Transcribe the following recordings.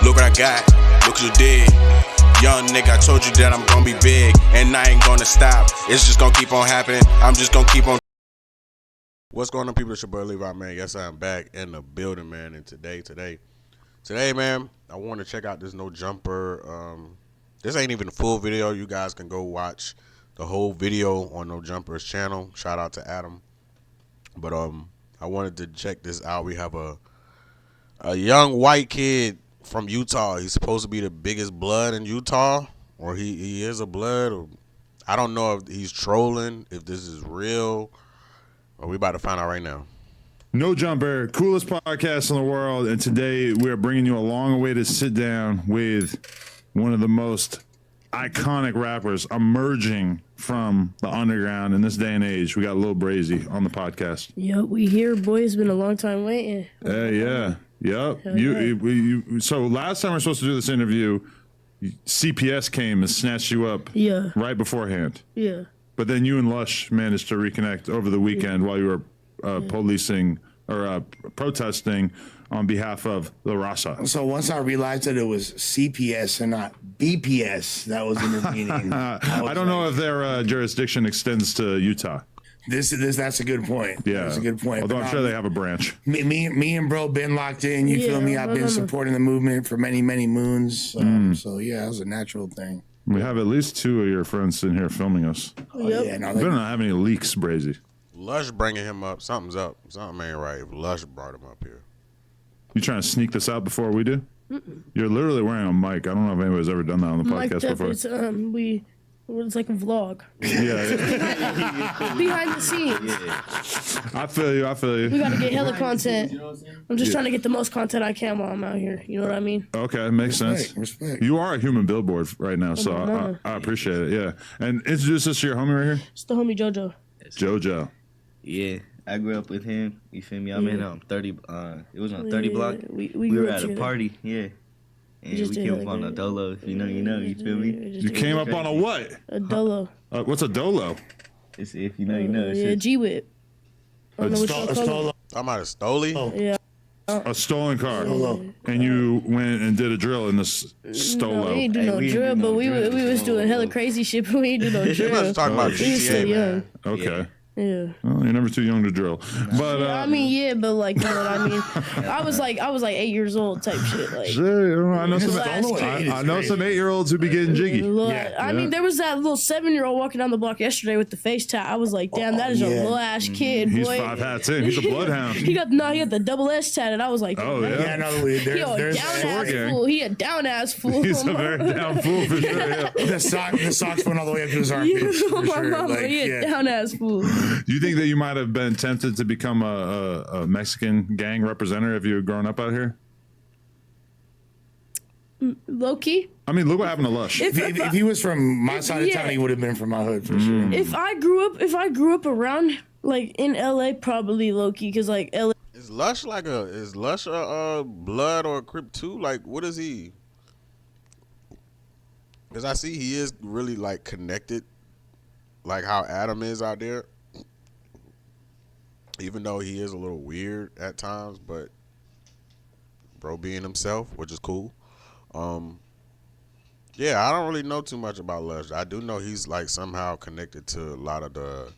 Look what I got, look what you did. Young nigga, I told you that I'm gonna be big, and I ain't gonna stop. It's just gonna keep on happening. I'm just gonna keep on. What's going on, people? It's your boy Levi, man. Yes, I'm back in the building, man. And today, man, I want to check out this No Jumper. This ain't even a full video. You guys can go watch the whole video on No Jumper's channel. Shout out to Adam. But I wanted to check this out. We have a young white kid from Utah. He's supposed to be the biggest blood in Utah, or he is a blood. Or I don't know if he's trolling, if this is real. Or we about to find out right now. No Jumper, coolest podcast in the world, and today we are bringing you a long-awaited sit-down with one of the most iconic rappers emerging from the underground in this day and age. We got Lilbrazzy on the podcast. Yep, we here, boy. It's been a long time waiting. Yeah. Yep. So last time we were supposed to do this interview, CPS came and snatched you up right beforehand. Yeah. But then you and Lush managed to reconnect over the weekend while you were policing or protesting on behalf of the Raza. So once I realized that it was CPS and not BPS, that was intervening. I don't know if their jurisdiction extends to Utah. That's a good point. Yeah, that's a good point. Although I'm sure they have a branch. Me and bro been locked in. You feel me? I've been supporting the movement for many moons. So yeah, it was a natural thing. We have at least two of your friends in here filming us. Yeah, no, we don't have any leaks, Brazy. Lush bringing him up. Something's up. Something ain't right. If Lush brought him up here. You trying to sneak this out before we do? You're literally wearing a mic. I don't know if anybody's ever done that on the podcast before. It's like a vlog. Yeah. Behind the scenes. Yeah. I feel you. We gotta get hella content. I'm just trying to get the most content I can while I'm out here. You know what I mean? Okay, makes sense. Respect. You are a human billboard right now, so I appreciate it. Yeah. And introduce us to your homie right here. It's the homie JoJo. JoJo. Yeah. I grew up with him. You feel me? I'm in 30. It was on 30 block. We were at a party. Yeah. And we came up on a dolo. If you know, you know. You feel me? You came up on a what? A dolo. What's a dolo? It's if you know, you know. Yeah, G-Whip. A stolo. I'm out of Stoli. Oh. Yeah. A stolen car. And you went and did a drill in this stolo. No, we ain't do no drill, but we was doing hella crazy shit, but we ain't do no drill. You must talking about We was still GTA, young. Okay. Yeah. Well, you're never too young to drill. But I mean, but like, you know what I mean? I was like 8 years old type shit. Like, sure, I know some 8-year-olds who be getting jiggy. I mean, there was that little 7-year-old walking down the block yesterday with the face tat. I was like, damn, that is a little ass kid, boy. He's 5 hats in. He's a bloodhound. he got the double S tatted. I was like, oh yeah, there's down ass fool. He a down ass fool. He's a very down fool for sure. Yeah. The socks went all the way up to his armpits. For sure. Mama, he a down ass fool. Do you think that you might have been tempted to become a Mexican gang representative if you had grown up out here? Low key. I mean, look what happened to Lush. If he was from my side of town, he would have been from my hood for sure. If I grew up around like in LA, probably low key, because like LA. Is Lush a blood or a Crip too? Like, what is he? Because I see he is really like connected, like how Adam is out there. Even though he is a little weird at times, but bro being himself, which is cool. Yeah, I don't really know too much about Lush. I do know he's like somehow connected to a lot of the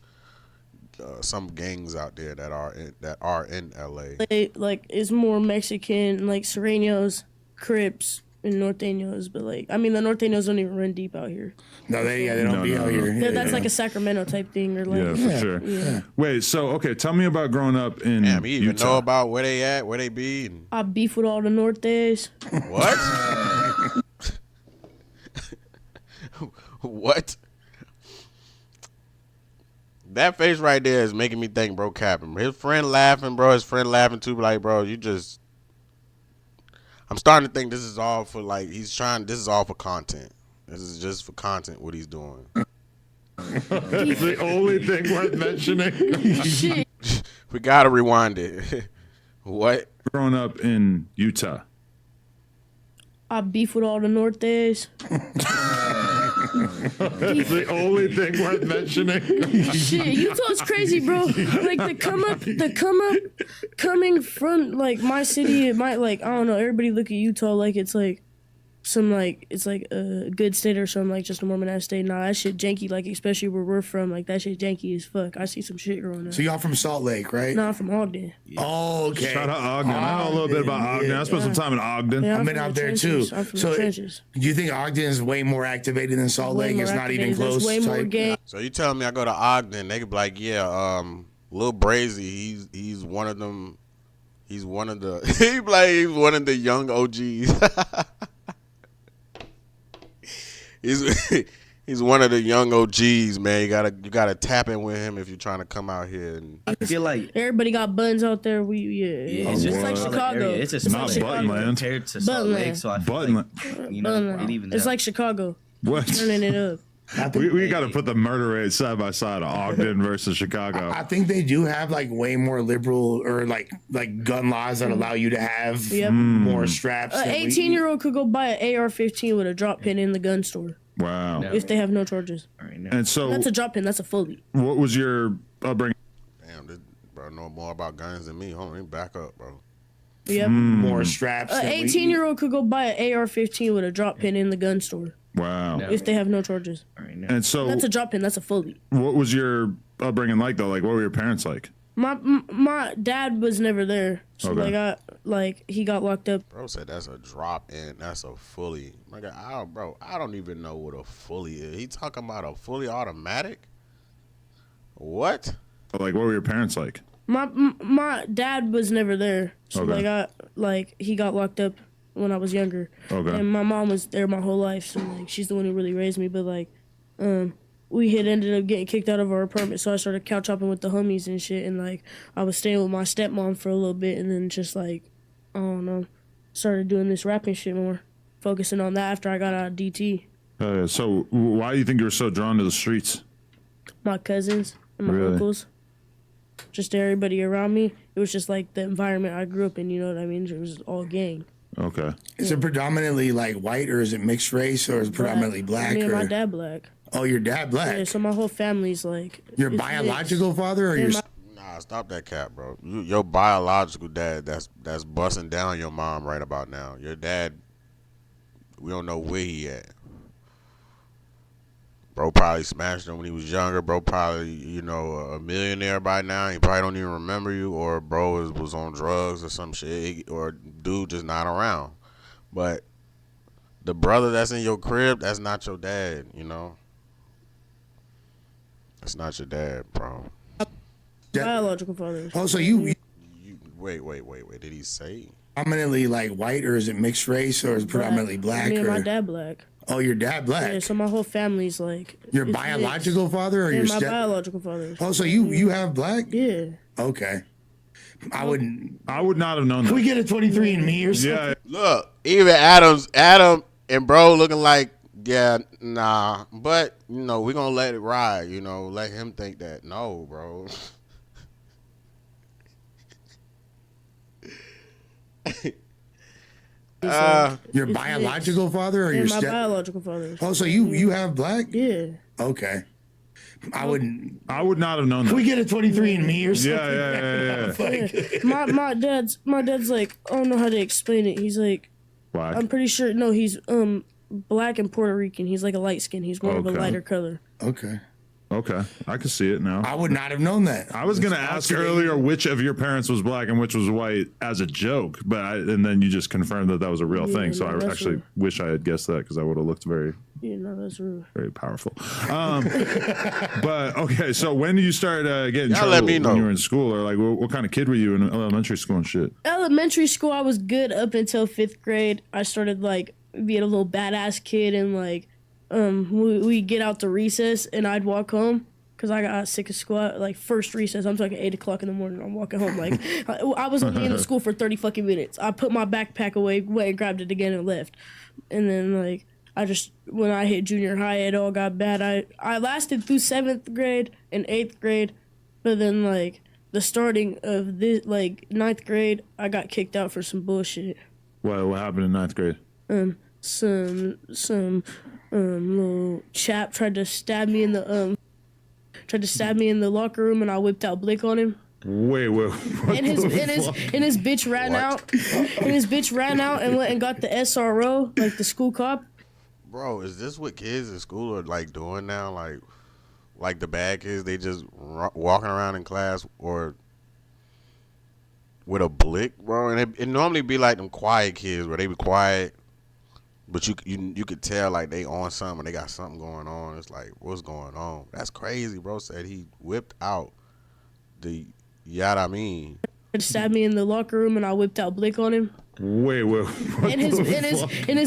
some gangs out there that are in LA. Like it's more Mexican, like Sureños, Crips, and Norteños, but like the Norteños don't even run deep out here. No, they don't be out here. That's like a Sacramento type thing, or like for sure. Yeah. Wait, so okay, tell me about growing up in Damn, you even Utah. know about where they at, where they be. And... I beef with all the Nortes. What? What? That face right there is making me think bro capping. His friend laughing, bro. His friend laughing too. Like, bro, you just. I'm starting to think this is all for like this is all for content. This is just for content what he's doing. That's the only thing worth mentioning. Shit. We gotta rewind it. What? Growing up in Utah. I beef with all the Nortes. That's the only thing worth mentioning. Shit, Utah's crazy, bro. Like the come up, coming from like my city, it might like I don't know. Everybody look at Utah like it's like some like it's like a good state or something, like just a Mormon ass state. Nah, that shit janky. Like especially where we're from, like that shit janky as fuck. I see some shit growing up. So y'all from Salt Lake, right? Nah, I'm from Ogden. Oh, okay. Shout out Ogden. I know a little bit about Ogden. Yeah. I spent some time in Ogden. Yeah, I've I'm been from out the there trenches. too. I'm from So the trenches. do you think Ogden is way more activated than Salt Way Lake? more It's not even activated. There's close. way more type? gang. So you telling me I go to Ogden, they could be like, yeah, Lilbrazzy, he's one of them. He's one of the he's one of the young OGs. He's one of the young OGs, man. You gotta tap in with him if you're trying to come out here. And I feel like Everybody got buttons out there. it's just like Chicago. Area. It's just Not small area Buttonland. compared to Salt Lake. So I feel Buttonland. like, you know, it even It's like Chicago. What? Turning it up. We got to put the murder rate side by side of Ogden versus Chicago. I think they do have like way more liberal or like gun laws that allow you to have more straps. An than we- 18-year-old could go buy an AR-15 with a drop pin in the gun store Wow. No. if they have no charges. right now. And so, That's a drop pin. That's a fully. what was your upbringing? damn, this bro know more about guns than me. Hold on, let me back up, bro. Yep. more straps. An than we- 18-year-old could go buy an AR-15 with a drop pin in the gun store Wow. No. if they have no charges. Right now. And so, That's a drop pin. That's a fully. what was your upbringing like, though? Like, what were your parents like? My dad was never there, so Okay. he got locked up. Bro said that's a drop in. That's a fully. My God, I don't even know what a fully is. He talking about a fully automatic? What? Like, what were your parents like? My dad was never there, so Okay. he got locked up when I was younger. Okay. And my mom was there my whole life, so like she's the one who really raised me. But like, we had ended up getting kicked out of our apartment, so I started couch hopping with the homies and shit. And like, I was staying with my stepmom for a little bit, and then just like, I don't know, started doing this rapping shit more, focusing on that after I got out of DT. So, why do you think you were so drawn to the streets? My cousins and my Really? uncles, just everybody around me. It was just like the environment I grew up in. You know what I mean? It was all gang. Okay. Is it predominantly like white or is it mixed race or is it predominantly black? Me and or, my dad black. Oh, your dad black. Yeah, so my whole family's like. Your it's biological mixed. father or Yeah, your? my- Nah, stop that cap, bro. Your biological dad, that's busting down your mom right about now. Your dad, we don't know where he at. Bro probably smashed him when he was younger. Bro probably, a millionaire by now. He probably don't even remember you. Or bro was on drugs or some shit. Or dude just not around. But the brother that's in your crib, that's not your dad, That's not your dad, bro. biological fathers. Oh, so you Wait. Did he say? predominantly like white or is it mixed race or is it predominantly black? Me and or, my dad black. Oh, your dad black. Yeah, so my whole family's like. Your it's biological mixed. father or Yeah, your my step? biological fathers. Oh, so you have black? Yeah. Okay. I wouldn't. I would not have known Can we that. get a 23andMe or something? Yeah. Look, even Adam and bro looking like, yeah, nah. But, we're going to let it ride, let him think that. No, bro. Your It's biological father or Yeah, your my step? biological fathers. Oh, so you have black? Yeah. Okay. I wouldn't. I would not have known Can we that. get a 23andMe or something? Yeah. Like, My dad's like, I don't know how to explain it. He's like, Why? I'm pretty sure. No, he's black and Puerto Rican. He's like a light skin. He's more of a Okay. lighter color. okay. Okay. I can see it now. I would not have known that. I was going to ask earlier which of your parents was black and which was white as a joke, and then you just confirmed that was a real Yeah, thing. So no, I that's actually real. wish I had guessed that because I would have looked very, Yeah, no, that's real. very powerful. But okay, so when did you start getting in Y'all trouble let me know. when you were in school, or like what kind of kid were you in elementary school and shit? Elementary school, I was good up until 5th grade. I started like being a little badass kid, and like we get out to recess, and I'd walk home. Cause I got sick of school, like first recess. I'm talking 8 o'clock in the morning. I'm walking home. Like I was only in the school for 30 fucking minutes. I put my backpack away, went and grabbed it again and left. And then like when I hit junior high, it all got bad. I lasted through 7th grade and 8th grade, but then like the starting of this like 9th grade, I got kicked out for some bullshit. What happened in 9th grade? some little chap tried to stab me in the locker room, and I whipped out Blick on him. Wait, and his bitch ran out. And his bitch ran out and went and got the SRO, like the school cop. Bro, is this what kids in school are like doing now? Like the bad kids, they just walking around in class or with a Blick, bro. And it normally be like them quiet kids where they be quiet, but you could tell like they on something, they got something going on. It's like, what's going on? That's crazy, bro. Said he whipped out the I mean. Stabbed me in the locker room, and I whipped out Blick on him. Wait, and his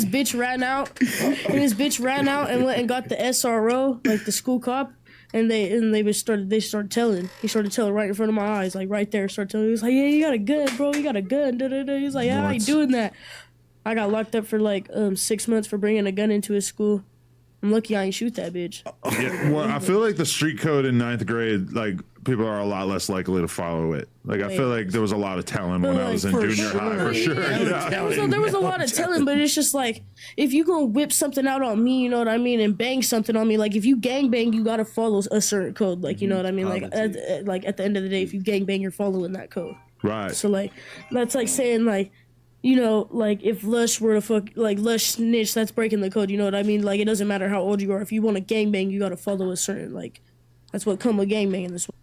bitch ran out. And his bitch ran out and went and got the SRO, like the school cop. And they started telling. He started telling right in front of my eyes, like right there. Started telling. He was like, "Yeah, you got a gun, bro. You got a gun." Da-da-da. He's like, "Yeah, I ain't doing that." I got locked up for like 6 months for bringing a gun into his school. I'm lucky I ain't shoot that bitch. Yeah, well, I feel like the street code in 9th grade, like, people are a lot less likely to follow it. Like, I feel like there was a lot of telling when I was in junior high, for sure. Yeah. There was a lot of telling, but it's just like, if you gonna whip something out on me, you know what I mean, and bang something on me, like, if you gangbang, you gotta follow a certain code, like, you know what I mean? Like, at the end of the day, if you gangbang, you're following that code. Right. So, like, that's like saying, like, you know, like, if Lush were to Lush snitch, that's breaking the code, you know what I mean? Like, it doesn't matter how old you are. If you want to gangbang, you gotta follow a certain, like, that's what come with gangbanging this way.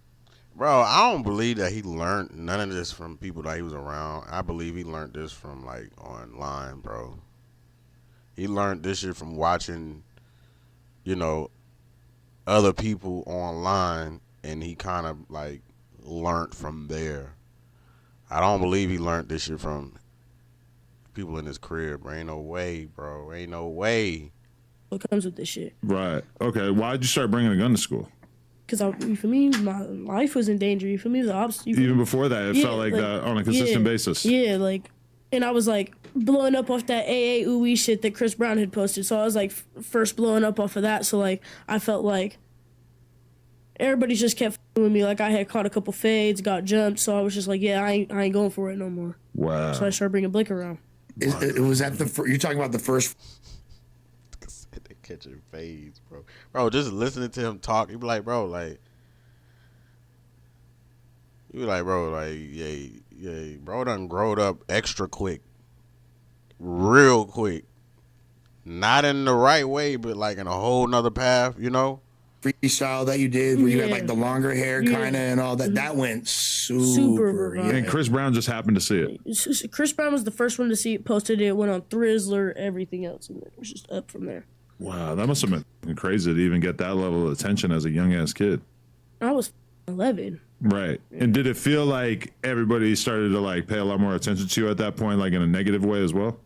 Bro, I don't believe that he learned none of this from people that he was around. I believe he learned this from, like, online, bro. He learned this shit from watching, you know, other people online, and he kind of, like, learned from there. I don't believe he learned this shit from people in his crib, bro. Ain't no way, bro. Ain't no way. What comes with this shit? Right. Okay. Why'd you start bringing a gun to school? Because for me, my life was in danger. You feel me? The opposite. Even before that, it felt like that on a consistent basis. Yeah, like, and I was like blowing up off that AA ooey shit that Chris Brown had posted. So I was like first blowing up off of that. So like I felt like everybody just kept with me. Like I had caught a couple fades, got jumped. So I was just like, yeah, I ain't going for it no more. Wow. So I started bringing Blick around. Was that you're talking about the first? They catching fades, bro. Bro, just listening to him talk, you be like, bro, like, yeah, bro, done growed up extra quick, real quick. Not in the right way, but like in a whole nother path, you know. Freestyle that you did where you had like the longer hair kind of and all that. That went super. Yeah. And Chris Brown just happened to see it. Chris Brown was the first one to see it, posted it, went on Thrizzler, everything else, and it was just up from there. Wow, that must have been crazy to even get that level of attention as a young ass kid. I was 11. Right. And did it feel like everybody started to like pay a lot more attention to you at that point, like in a negative way as well?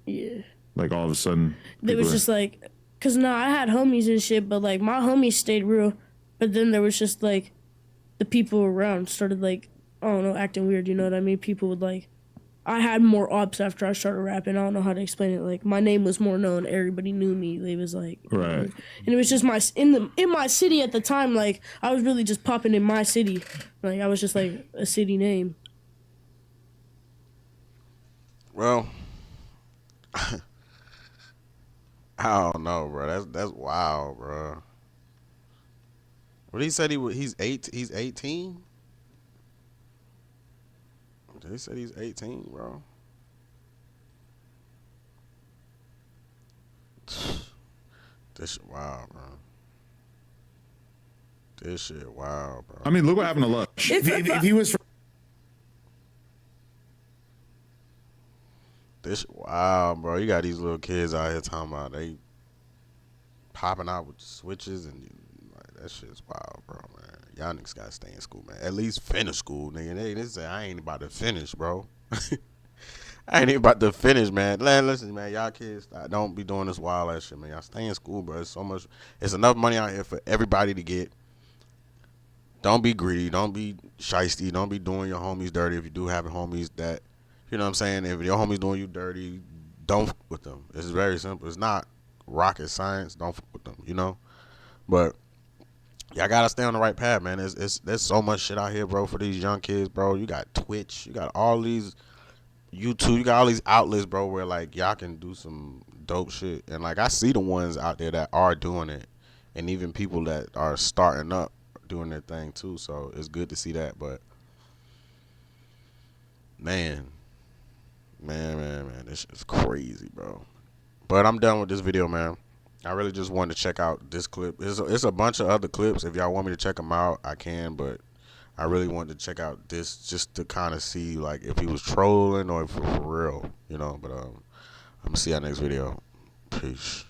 Yeah. Like all of a sudden, it was just like, cause I had homies and shit, but like my homies stayed real, but then there was just like, the people around started like, I don't know, acting weird. You know what I mean? People would like, I had more ops after I started rapping. I don't know how to explain it. Like my name was more known. Everybody knew me. It was like, right. And it was just in my city at the time. Like I was really just popping in my city. Like I was just like a city name. Well, I don't know, bro. That's wild, bro. What he said he's 18? They said he's 18, bro. This shit wild, bro. This shit wild, bro. I mean, look what happened to Lush. If he was This shit wild, bro. You got these little kids out here talking about they popping out with switches and like, that shit's wild, bro, man. Y'all niggas gotta stay in school, man. At least finish school, nigga. They say I ain't about to finish, bro. I ain't even about to finish, man. Listen, man, y'all kids, don't be doing this wild ass shit, man. Y'all stay in school, bro. It's so much. It's enough money out here for everybody to get. Don't be greedy. Don't be shiesty. Don't be doing your homies dirty. If you do have homies that, you know what I'm saying, if your homies doing you dirty, don't fuck with them. It's very simple. It's not rocket science. Don't fuck with them, you know? But y'all gotta stay on the right path, man. There's so much shit out here, bro, for these young kids, bro. You got Twitch. You got all these YouTube. You got all these outlets, bro, where, like, y'all can do some dope shit. And like I see the ones out there that are doing it, and even people that are starting up doing their thing too. So it's good to see that. But man, this shit's crazy, bro. But I'm done with this video, man. I really just wanted to check out this clip. It's a bunch of other clips. If y'all want me to check them out, I can. But I really wanted to check out this just to kind of see like if he was trolling or if it was for real, you know. But I'm gonna see y'all next video. Peace.